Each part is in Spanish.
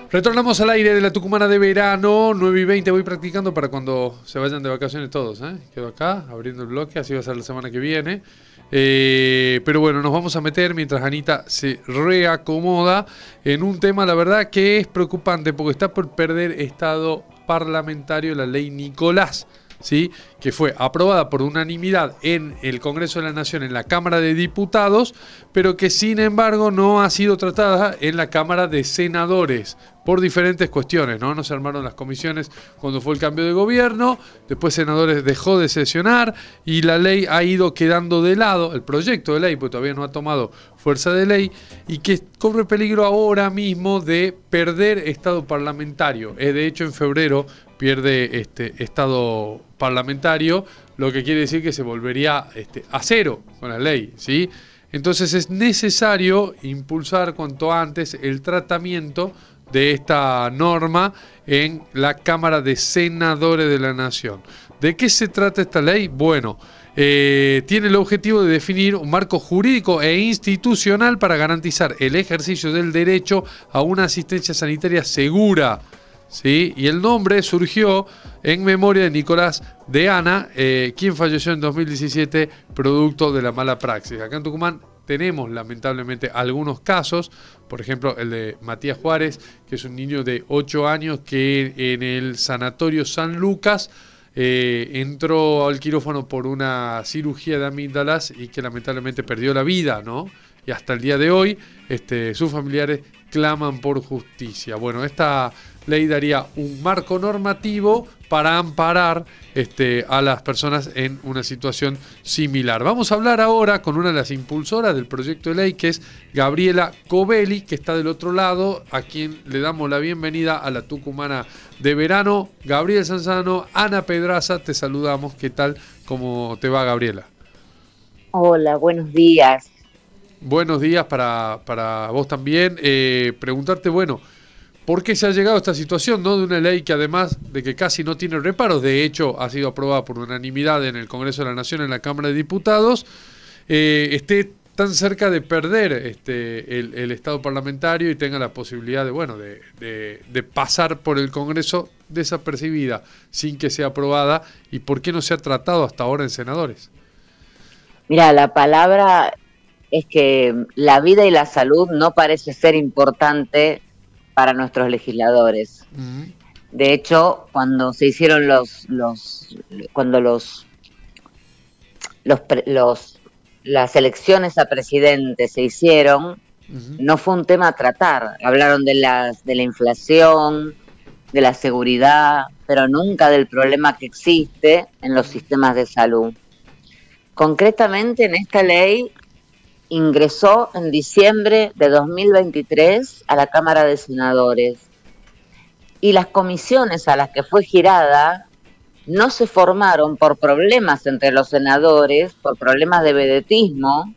Retornamos al aire de la Tucumana de verano, 9:20. Voy practicando para cuando se vayan de vacaciones todos, ¿eh? Quedo acá, abriendo el bloque, así va a ser la semana que viene. Pero bueno, nos vamos a meter mientras Anita se reacomoda en un tema, la verdad, que es preocupante porque está por perder estado parlamentario la ley Nicolás, ¿sí? Que fue aprobada por unanimidad en el Congreso de la Nación, en la Cámara de Diputados, pero que sin embargo no ha sido tratada en la Cámara de Senadores por diferentes cuestiones, ¿no? No se armaron las comisiones cuando fue el cambio de gobierno, después Senadores dejó de sesionar y la ley ha ido quedando de lado, el proyecto de ley, porque todavía no ha tomado fuerza de ley, y que corre peligro ahora mismo de perder estado parlamentario. De hecho, en febrero pierde estado parlamentario, lo que quiere decir que se volvería a cero con la ley, ¿sí? Entonces es necesario impulsar cuanto antes el tratamiento de esta norma en la Cámara de Senadores de la Nación. ¿De qué se trata esta ley? Bueno, tiene el objetivo de definir un marco jurídico e institucional para garantizar el ejercicio del derecho a una asistencia sanitaria segura, ¿sí? Y el nombre surgió en memoria de Nicolás de Ana, quien falleció en 2017 producto de la mala praxis. Acá en Tucumán tenemos lamentablemente algunos casos, por ejemplo el de Matías Juárez, que es un niño de 8 años que en el Sanatorio San Lucas entró al quirófano por una cirugía de amígdalas y que lamentablemente perdió la vida, ¿no? Y hasta el día de hoy sus familiares claman por justicia. Bueno, esta ley daría un marco normativo para amparar a las personas en una situación similar. Vamos a hablar ahora con una de las impulsoras del proyecto de ley, que es Gabriela Covelli, que está del otro lado, a quien le damos la bienvenida a la Tucumana de verano. Gabriel Sanzano, Ana Pedraza, te saludamos. ¿Qué tal? ¿Cómo te va, Gabriela? Hola, buenos días. Buenos días para vos también. Preguntarte, bueno, ¿por qué se ha llegado a esta situación, ¿no? De una ley que además de que casi no tiene reparos, de hecho ha sido aprobada por unanimidad en el Congreso de la Nación, en la Cámara de Diputados, esté tan cerca de perder el estado parlamentario y tenga la posibilidad de pasar por el Congreso desapercibida, sin que sea aprobada? ¿Y por qué no se ha tratado hasta ahora en senadores? Mira, la palabra es que la vida y la salud no parece ser importante para nuestros legisladores. De hecho, cuando se hicieron las elecciones a presidente se hicieron, no fue un tema a tratar. Hablaron de la inflación, de la seguridad, pero nunca del problema que existe en los sistemas de salud. Concretamente, en esta ley ingresó en diciembre de 2023 a la Cámara de Senadores y las comisiones a las que fue girada no se formaron por problemas entre los senadores, por problemas de vedetismo,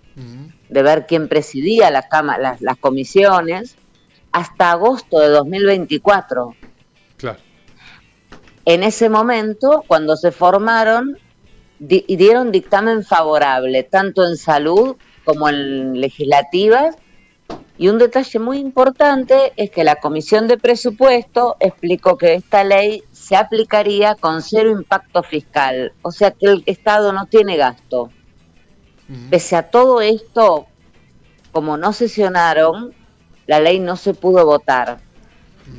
de ver quién presidía las comisiones, hasta agosto de 2024. Claro. En ese momento, cuando se formaron, y dieron dictamen favorable, tanto en salud como en legislativas, y un detalle muy importante es que la Comisión de Presupuesto explicó que esta ley se aplicaría con 0 impacto fiscal, o sea que el Estado no tiene gasto. Pese a todo esto, como no sesionaron, la ley no se pudo votar.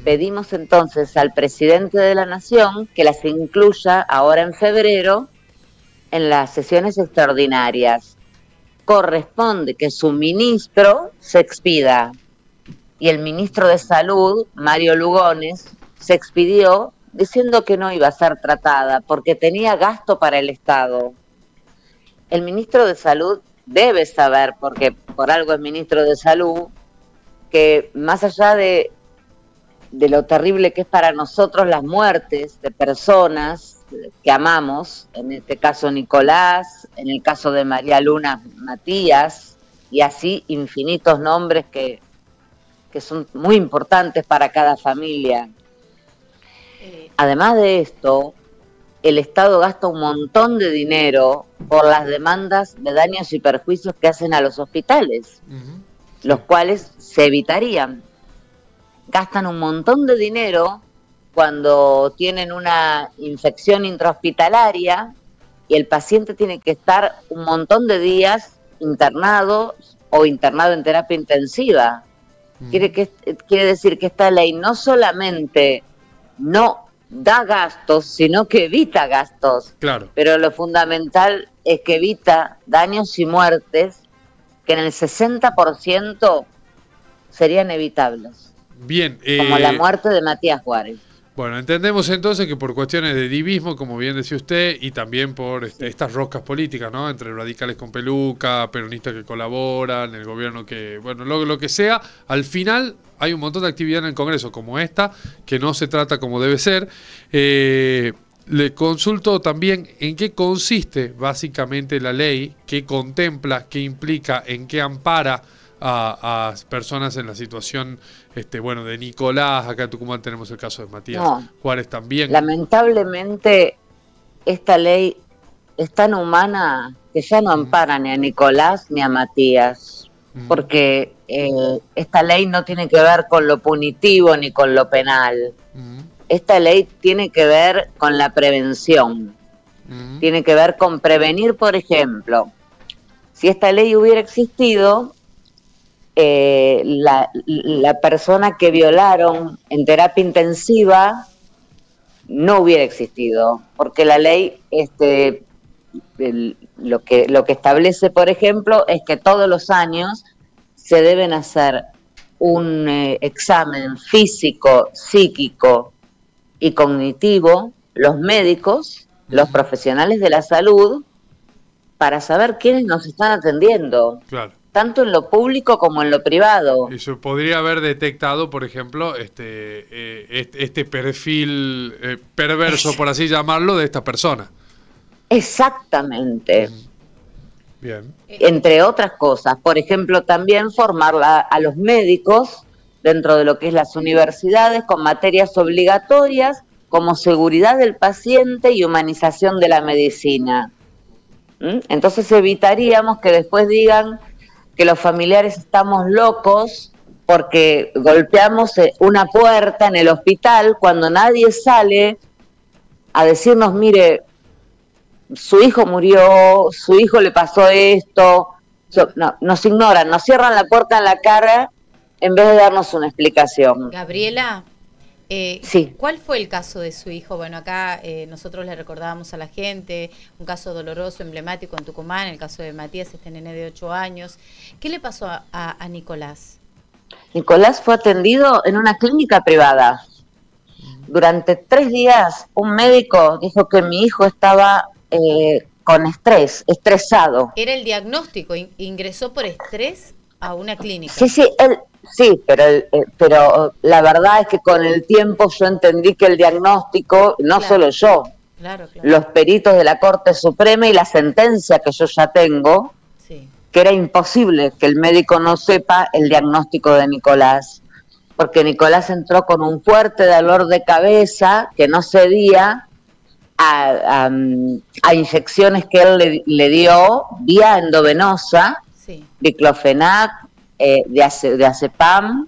Pedimos entonces al presidente de la Nación que las incluya ahora en febrero en las sesiones extraordinarias. Corresponde que su ministro se expida, y el ministro de Salud, Mario Lugones, se expidió diciendo que no iba a ser tratada porque tenía gasto para el Estado. El ministro de Salud debe saber, porque por algo es ministro de Salud, que más allá de lo terrible que es para nosotros las muertes de personas que amamos, en este caso Nicolás, en el caso de María Luna, Matías, y así infinitos nombres que son muy importantes para cada familia. Además de esto, el Estado gasta un montón de dinero por las demandas de daños y perjuicios que hacen a los hospitales, los cuales se evitarían. gastan un montón de dinero cuando tienen una infección intrahospitalaria y el paciente tiene que estar un montón de días internado o internado en terapia intensiva. Quiere decir que esta ley no solamente no da gastos, sino que evita gastos. Claro. Pero lo fundamental es que evita daños y muertes que en el 60% serían evitables. Bien. Como la muerte de Matías Juárez. Bueno, entendemos entonces que por cuestiones de divismo, como bien decía usted, y también por estas roscas políticas, ¿no? Entre radicales con peluca, peronistas que colaboran, el gobierno que, bueno, lo que sea, al final hay un montón de actividad en el Congreso como esta, que no se trata como debe ser. Le consulto también en qué consiste básicamente la ley, qué contempla, qué implica, en qué ampara a personas en la situación bueno, de Nicolás. Acá en Tucumán tenemos el caso de Matías Juárez también. Lamentablemente esta ley es tan humana que ya no ampara ni a Nicolás ni a Matías, porque esta ley no tiene que ver con lo punitivo ni con lo penal. Esta ley tiene que ver con la prevención, tiene que ver con prevenir. Por ejemplo, si esta ley hubiera existido, la persona que violaron en terapia intensiva no hubiera existido, porque la ley lo que establece, por ejemplo, es que todos los años se deben hacer un examen físico, psíquico y cognitivo, los médicos, los profesionales de la salud, para saber quiénes nos están atendiendo. Claro. Tanto en lo público como en lo privado. Y se podría haber detectado, por ejemplo, este perfil perverso, por así llamarlo, de esta persona. Exactamente. Bien. Entre otras cosas, por ejemplo, también formar a los médicos dentro de lo que es las universidades con materias obligatorias como seguridad del paciente y humanización de la medicina. Entonces evitaríamos que después digan que los familiares estamos locos porque golpeamos una puerta en el hospital cuando nadie sale a decirnos, mire, su hijo murió, su hijo le pasó esto. No, nos ignoran, nos cierran la puerta en la cara en vez de darnos una explicación. Gabriela, sí. ¿Cuál fue el caso de su hijo? Bueno, acá nosotros le recordábamos a la gente un caso doloroso, emblemático en Tucumán, el caso de Matías, este nene de 8 años. ¿Qué le pasó a Nicolás? Nicolás fue atendido en una clínica privada. Durante 3 días un médico dijo que mi hijo estaba con estrés, estresado. ¿Era el diagnóstico? ¿Ingresó por estrés a una clínica? Sí, pero la verdad es que con el tiempo yo entendí que el diagnóstico, no solo yo, los peritos de la Corte Suprema y la sentencia que yo ya tengo, que era imposible que el médico no sepa el diagnóstico de Nicolás, porque Nicolás entró con un fuerte dolor de cabeza que no cedía a inyecciones que él le dio vía endovenosa, diclofenac, diazepam,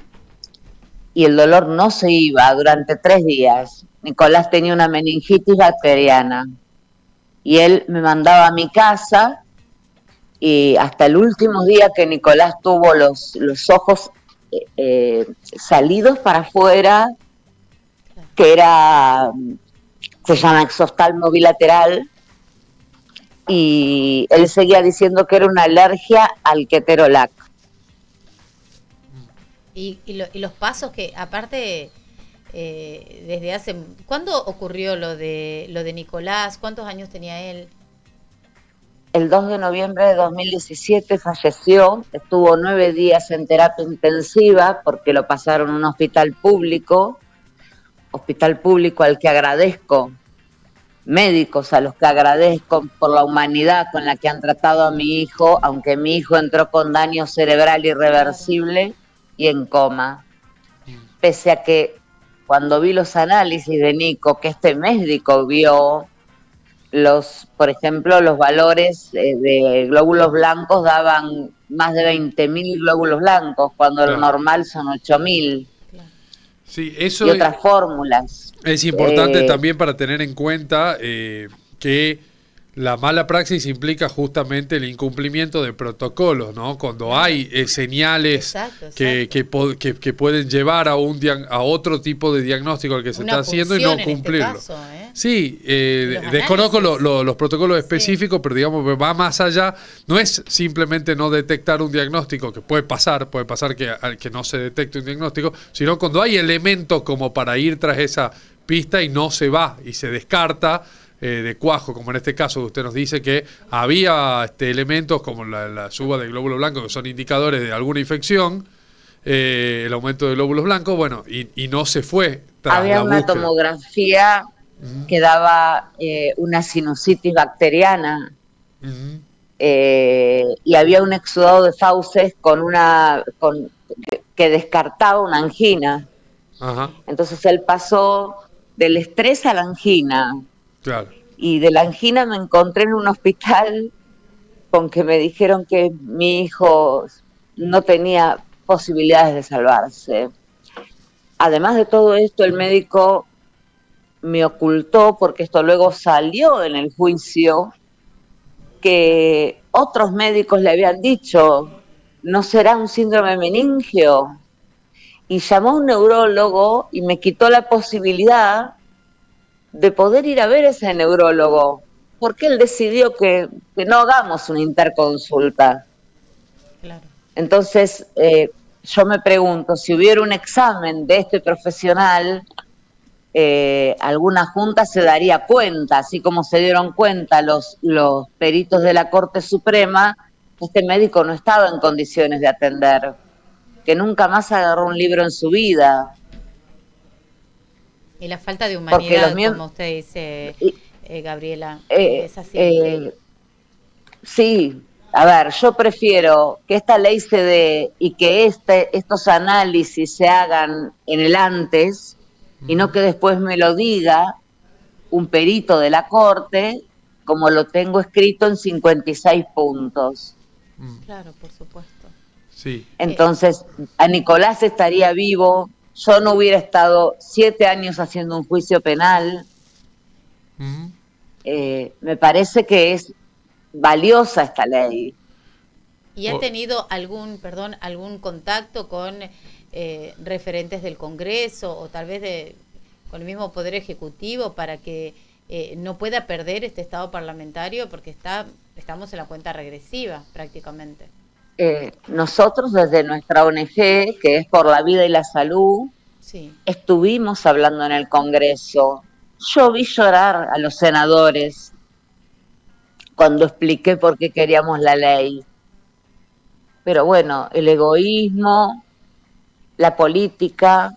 y el dolor no se iba durante 3 días. Nicolás tenía una meningitis bacteriana y él me mandaba a mi casa, y hasta el último día que Nicolás tuvo los ojos salidos para afuera, que se llama exoftalmo bilateral, y él seguía diciendo que era una alergia al ketorolac. Y los pasos que, aparte, desde hace... ¿Cuándo ocurrió lo de Nicolás? ¿Cuántos años tenía él? El 2 de noviembre de 2017 falleció, estuvo 9 días en terapia intensiva porque lo pasaron a un hospital público al que agradezco, médicos a los que agradezco por la humanidad con la que han tratado a mi hijo, aunque mi hijo entró con daño cerebral irreversible y en coma. Pese a que cuando vi los análisis de Nico, que este médico vio, por ejemplo, los valores de glóbulos blancos daban más de 20.000 glóbulos blancos, cuando lo normal son 8.000. Sí, eso y otras fórmulas. es importante también para tener en cuenta que la mala praxis implica justamente el incumplimiento de protocolos, ¿no? Cuando hay señales que pueden llevar a a otro tipo de diagnóstico al que se está haciendo y no cumplirlo. Este caso, Sí, desconozco los protocolos específicos, pero digamos que va más allá. No es simplemente no detectar un diagnóstico, que puede pasar que no se detecte un diagnóstico, sino cuando hay elementos como para ir tras esa pista y no se va y se descarta de cuajo, como en este caso que usted nos dice que había elementos como la suba de glóbulos blancos, que son indicadores de alguna infección, el aumento de glóbulos blancos, bueno, y no se fue tras había la una búsqueda. tomografía que daba una sinusitis bacteriana, y había un exudado de fauces que descartaba una angina. Ajá. Entonces él pasó del estrés a la angina. Claro. Y de la angina me encontré en un hospital con que me dijeron que mi hijo no tenía posibilidades de salvarse. Además de todo esto, el médico me ocultó, porque esto luego salió en el juicio, que otros médicos le habían dicho, ¿no será un síndrome meningio? Y llamó a un neurólogo y me quitó la posibilidad de poder ir a ver a ese neurólogo, porque él decidió que no hagamos una interconsulta. Claro. Entonces, yo me pregunto, si hubiera un examen de este profesional, alguna junta se daría cuenta, así como se dieron cuenta los peritos de la Corte Suprema, que este médico no estaba en condiciones de atender, que nunca más agarró un libro en su vida. Y la falta de humanidad, como usted dice, Gabriela, es así. Sí, a ver, yo prefiero que esta ley se dé y que estos análisis se hagan en el antes, y no que después me lo diga un perito de la Corte, como lo tengo escrito en 56 puntos. Claro, por supuesto. Sí. Entonces, a Nicolás estaría vivo, yo no hubiera estado 7 años haciendo un juicio penal. Me parece que es valiosa esta ley. ¿Y ha tenido algún contacto con referentes del Congreso o tal vez con el mismo Poder Ejecutivo para que no pueda perder este estado parlamentario? Porque estamos en la cuenta regresiva prácticamente. Nosotros desde nuestra ONG, que es Por la Vida y la Salud, sí, estuvimos hablando en el Congreso. Yo vi llorar a los senadores cuando expliqué por qué queríamos la ley. Pero bueno, el egoísmo, la política,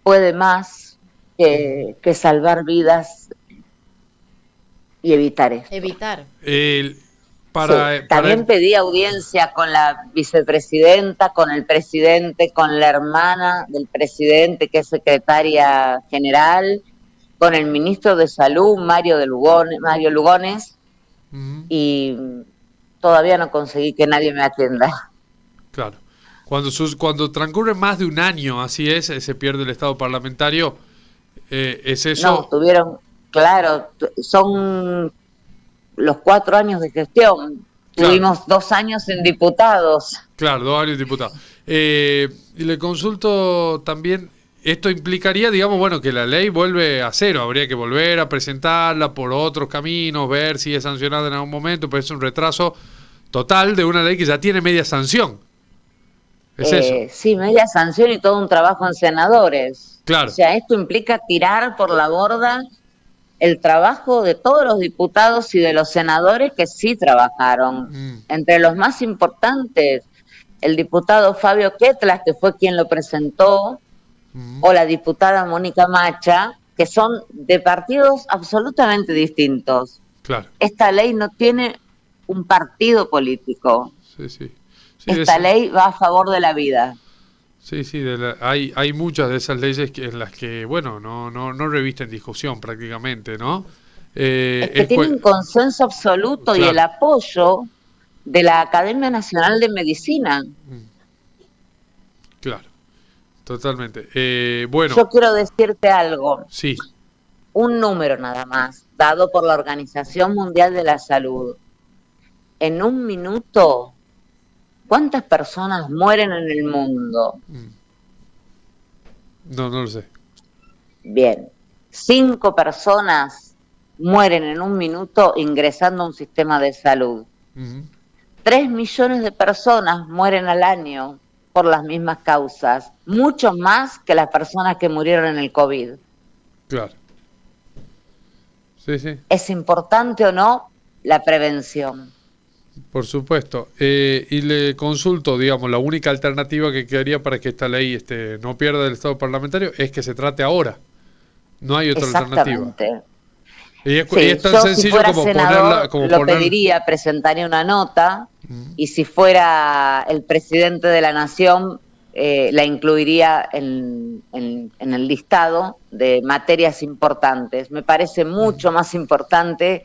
puede más que salvar vidas y evitar esto. También pedí audiencia con la vicepresidenta, con el presidente, con la hermana del presidente, que es secretaria general, con el ministro de Salud, Mario Lugones, y todavía no conseguí que nadie me atienda. Claro. Cuando transcurre más de un año, así es, se pierde el estado parlamentario, ¿es eso? No, claro, son los 4 años de gestión. Claro. Tuvimos 2 años en diputados. Claro, 2 años en diputados. Y le consulto también, esto implicaría, digamos, bueno, que la ley vuelve a cero, habría que volver a presentarla por otros caminos, ver si es sancionada en algún momento, pero es un retraso total de una ley que ya tiene media sanción. ¿Es eso? Sí, media sanción y todo un trabajo en senadores. Claro. O sea, esto implica tirar por la borda el trabajo de todos los diputados y de los senadores que sí trabajaron. Entre los más importantes, el diputado Fabio Ketlas, que fue quien lo presentó, o la diputada Mónica Macha, que son de partidos absolutamente distintos. Claro. Esta ley no tiene un partido político. Sí, esta ley va a favor de la vida. Sí, hay muchas de esas leyes en las que, bueno, no revisten discusión prácticamente, ¿no? Es que tiene un consenso absoluto, claro, y el apoyo de la Academia Nacional de Medicina. Claro. totalmente. Bueno, Yo quiero decirte algo, sí. un número nada más, dado por la Organización Mundial de la Salud. En un minuto, ¿cuántas personas mueren en el mundo? No, no lo sé. Bien, 5 personas mueren en un minuto ingresando a un sistema de salud. 3 millones de personas mueren al año por las mismas causas, mucho más que las personas que murieron en el COVID. Claro. Sí, sí. ¿Es importante o no la prevención? Por supuesto. Y le consulto, digamos, la única alternativa que quedaría para que esta ley no pierda el estado parlamentario es que se trate ahora. No hay otra alternativa. Y es tan sencillo si fuera como senador, ponerla. Pediría, presentaría una nota, y si fuera el presidente de la nación, la incluiría en el listado de materias importantes. Me parece mucho más importante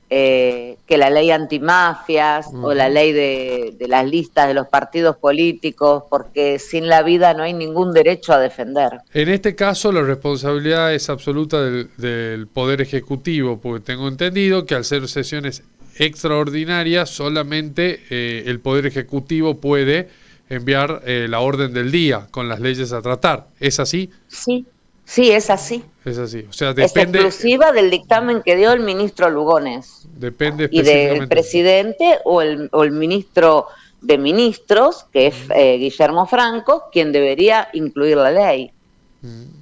que la ley antimafias o la ley de las listas de los partidos políticos, porque sin la vida no hay ningún derecho a defender. En este caso la responsabilidad es absoluta del Poder Ejecutivo, porque tengo entendido que al ser sesiones extraordinarias solamente el Poder Ejecutivo puede enviar la orden del día con las leyes a tratar. ¿Es así? Sí, sí, es así. Es así. O sea, depende. Es exclusiva del dictamen que dio el ministro Lugones. Depende y del presidente o el ministro de ministros, que es Guillermo Franco, quien debería incluir la ley.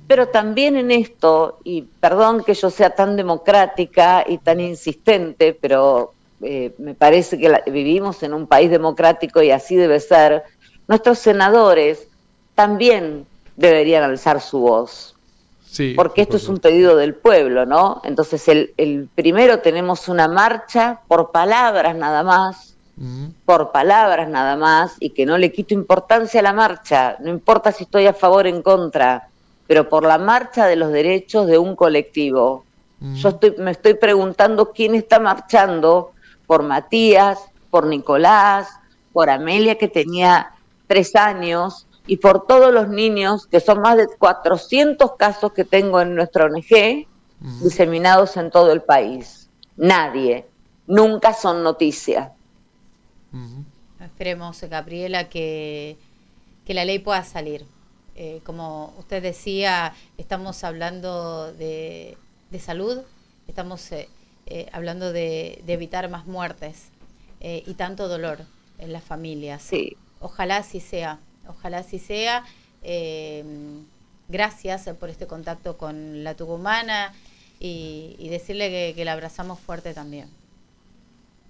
Pero también en esto, y perdón que yo sea tan democrática y tan insistente, pero me parece que vivimos en un país democrático y así debe ser, nuestros senadores también deberían alzar su voz. Sí, porque esto es un pedido del pueblo, ¿no? Entonces, el primero tenemos una marcha por palabras nada más, y que no le quito importancia a la marcha, no importa si estoy a favor o en contra, pero por la marcha de los derechos de un colectivo. Yo me estoy preguntando quién está marchando por Matías, por Nicolás, por Amelia, que tenía 3 años, y por todos los niños, que son más de 400 casos que tengo en nuestra ONG, diseminados en todo el país. Nadie, nunca son noticia. Esperemos, Gabriela, que la ley pueda salir. Como usted decía, estamos hablando de salud, estamos hablando de evitar más muertes y tanto dolor en las familias. Sí. Ojalá así sea. Ojalá así sea. Gracias por este contacto con la tucumana y decirle que la abrazamos fuerte también.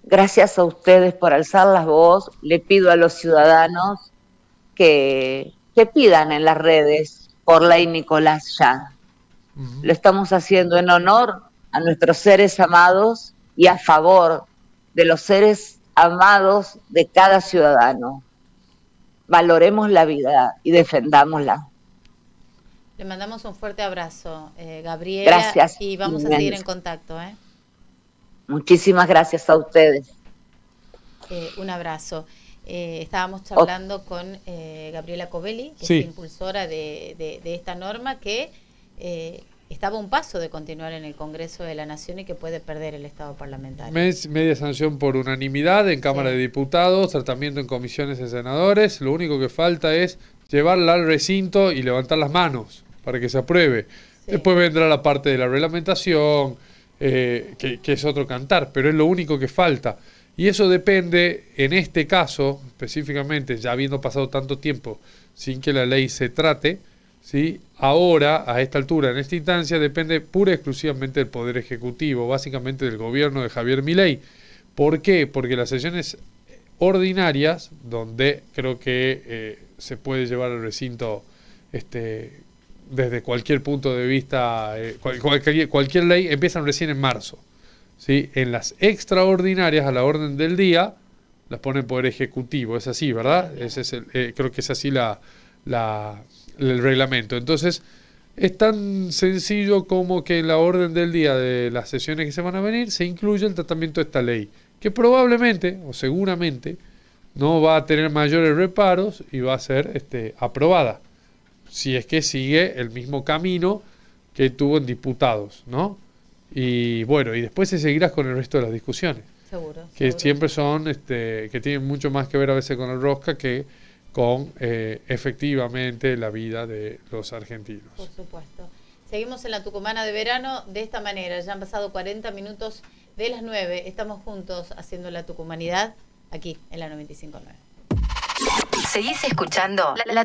Gracias a ustedes por alzar la voz. Le pido a los ciudadanos que pidan en las redes por ley Nicolás ya. Lo estamos haciendo en honor a nuestros seres amados y a favor de los seres amados de cada ciudadano. Valoremos la vida y defendámosla. Le mandamos un fuerte abrazo, Gabriela. Gracias. Y vamos a seguir en contacto. Muchísimas gracias a ustedes. Un abrazo. Estábamos charlando con Gabriela Covelli, que es impulsora de esta norma que estaba a un paso de continuar en el Congreso de la Nación y que puede perder el estado parlamentario. Media sanción por unanimidad en Cámara de Diputados, tratamiento en comisiones de senadores. Lo único que falta es llevarla al recinto y levantar las manos para que se apruebe. Después vendrá la parte de la reglamentación, que es otro cantar, pero es lo único que falta. Y eso depende, en este caso, específicamente, ya habiendo pasado tanto tiempo sin que la ley se trate, ¿sí? Ahora, a esta altura, en esta instancia, depende pura y exclusivamente del Poder Ejecutivo, básicamente del gobierno de Javier Milei. ¿Por qué? Porque las sesiones ordinarias, donde creo que se puede llevar al recinto desde cualquier punto de vista, cualquier ley, empiezan recién en marzo. ¿Sí? En las extraordinarias, a la orden del día, las pone el Poder Ejecutivo. Es así, ¿verdad? Ese es creo que es así el reglamento. Entonces, es tan sencillo como que en la orden del día de las sesiones que se van a venir se incluye el tratamiento de esta ley, que probablemente o seguramente no va a tener mayores reparos y va a ser aprobada. si es que sigue el mismo camino que tuvo en diputados, ¿no? Y bueno, y después se seguirá con el resto de las discusiones. Seguro. Que siempre son, que tienen mucho más que ver a veces con el rosca que con efectivamente la vida de los argentinos. Por supuesto. Seguimos en la Tucumana de verano de esta manera. Ya han pasado 40 minutos de las 9. Estamos juntos haciendo la tucumanidad aquí en la 95.9. Seguís escuchando la